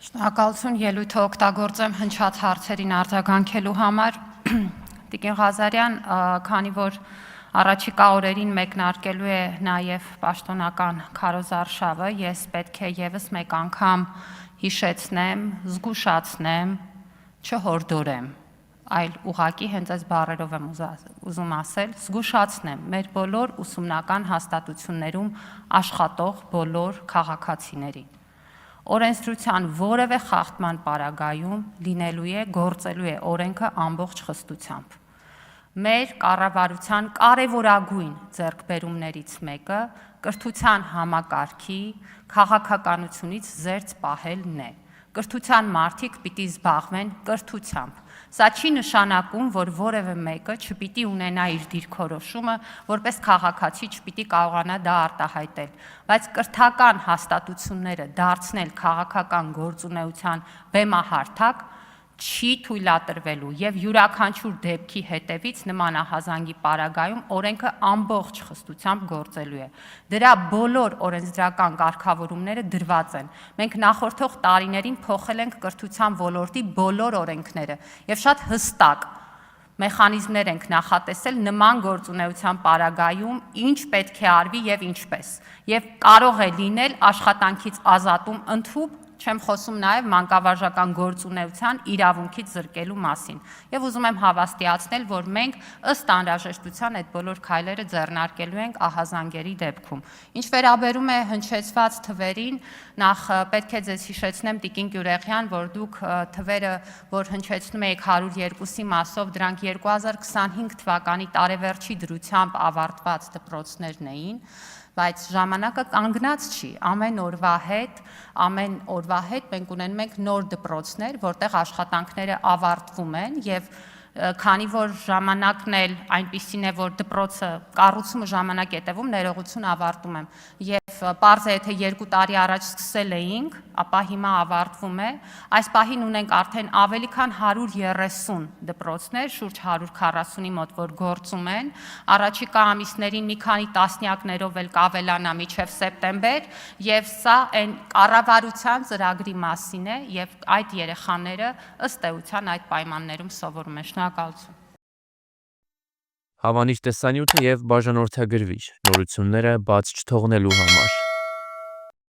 Շնորհակալություն ելույթը օգտագործեմ հնչած հարցերին արձագանքելու համար։ Տիկին Ղազարյան, քանի որ առաջիկա օրերին մեկնարկելու է նաև պաշտոնական քարոզարշավը, ես պետք է եւս մեկ անգամ հիշեցնեմ, զգուշացնեմ, չհորդորեմ, այլ ուղղակի հենց այս բառերով եմ ուզում ասել, զգուշացնեմ մեր բոլոր ուսումնական հաստատություններում աշխատող բոլոր քաղաքացիներին։ Օրենսդրության որևէ խախտման պարագայում լինելու է, գործելու է օրենքը ամբողջ խստությամբ։ Մեր կառավարության կարևորագույն ձեռքբերումներից մեկը կրթության համակարգի քաղաքականությունից զերծ պահելն է։ Կրթության մարդիկ պիտի զբաղվեն կրթությամբ։ Սա չի նշանակում, որ որևէ մեկը չպիտի ունենա իր դիրքորոշումը, որպես քաղաքացի չպիտի կարողանա դա արտահայտել, բայց կրթական հաստատությունները դարձնել քաղաքական գործունեության բեմահարթակ չի թույլատրվելու եւ յուրաքանչյուր դեպքի հետևից նման ահազանգի պարագայում օրենքը ամբողջ խստությամբ գործելու է։ Դրա բոլոր օրենսդրական կարգավորումները դրված են։ Մենք նախորդող տարիներին փոխել ենք կրթության ոլորտի բոլոր օրենքները եւ շատ հստակ մեխանիզմներ ենք նախատեսել նման գործունեության պարագայում ինչ պետք է արվի եւ ինչպես։ Եվ կարող է լինել աշխատանքից ազատում ընդհուպ, չեմ խոսում նաև մանկավարժական գործունեության իրավունքից զրկելու մասին։ Եվ ուզում եմ հավաստիացնել, որ մենք ըստ անհրաժեշտության այդ բոլոր քայլերը ձեռնարկելու ենք ահազանգերի դեպքում։ Ինչ վերաբերում է հնչեցված թվերին, նախ պետք է ձեզ հիշեցնեմ Տիկին Գյուրեղյան, որ դուք թվերը, որ հնչեցնում եք 102-ի մասով, դրանք 2025 թվականի տարեվերջի դրությամբ ավարտված դպրոցներն էին, բայց ժամանակը կանգնած չի, ամեն օրվա հետ մենք ունենում ենք նոր դպրոցներ, որտեղ աշխատանքները ավարտվում են եւ քանի որ ժամանակն էլ այնպիսին է, որ դպրոցը կառուցումը ժամանակ է տևում, ներողություն ավարտում եմ եւ պարզ է, թե 2 տարի առաջ սկսել էինք, ապա հիմա ավարտվում է, այս պահին ունենք արդեն ավելի քան 130 դպրոցներ, շուրջ 140-ի մոտ, որ գործում են, առաջիկա ամիսներին մի քանի տասնյակներով էլ կավելանա մինչև սեպտեմբեր եւ սա այն կառավարության ծրագրի մասին է եւ այդ երեխաները ըստ էության այդ պայմաններում սովորում են։ Շնորհակալություն։ Հավանիչ տեսանյութը եւ բաժանորդագրվիչ նորությունները բաց չթողնելու համար։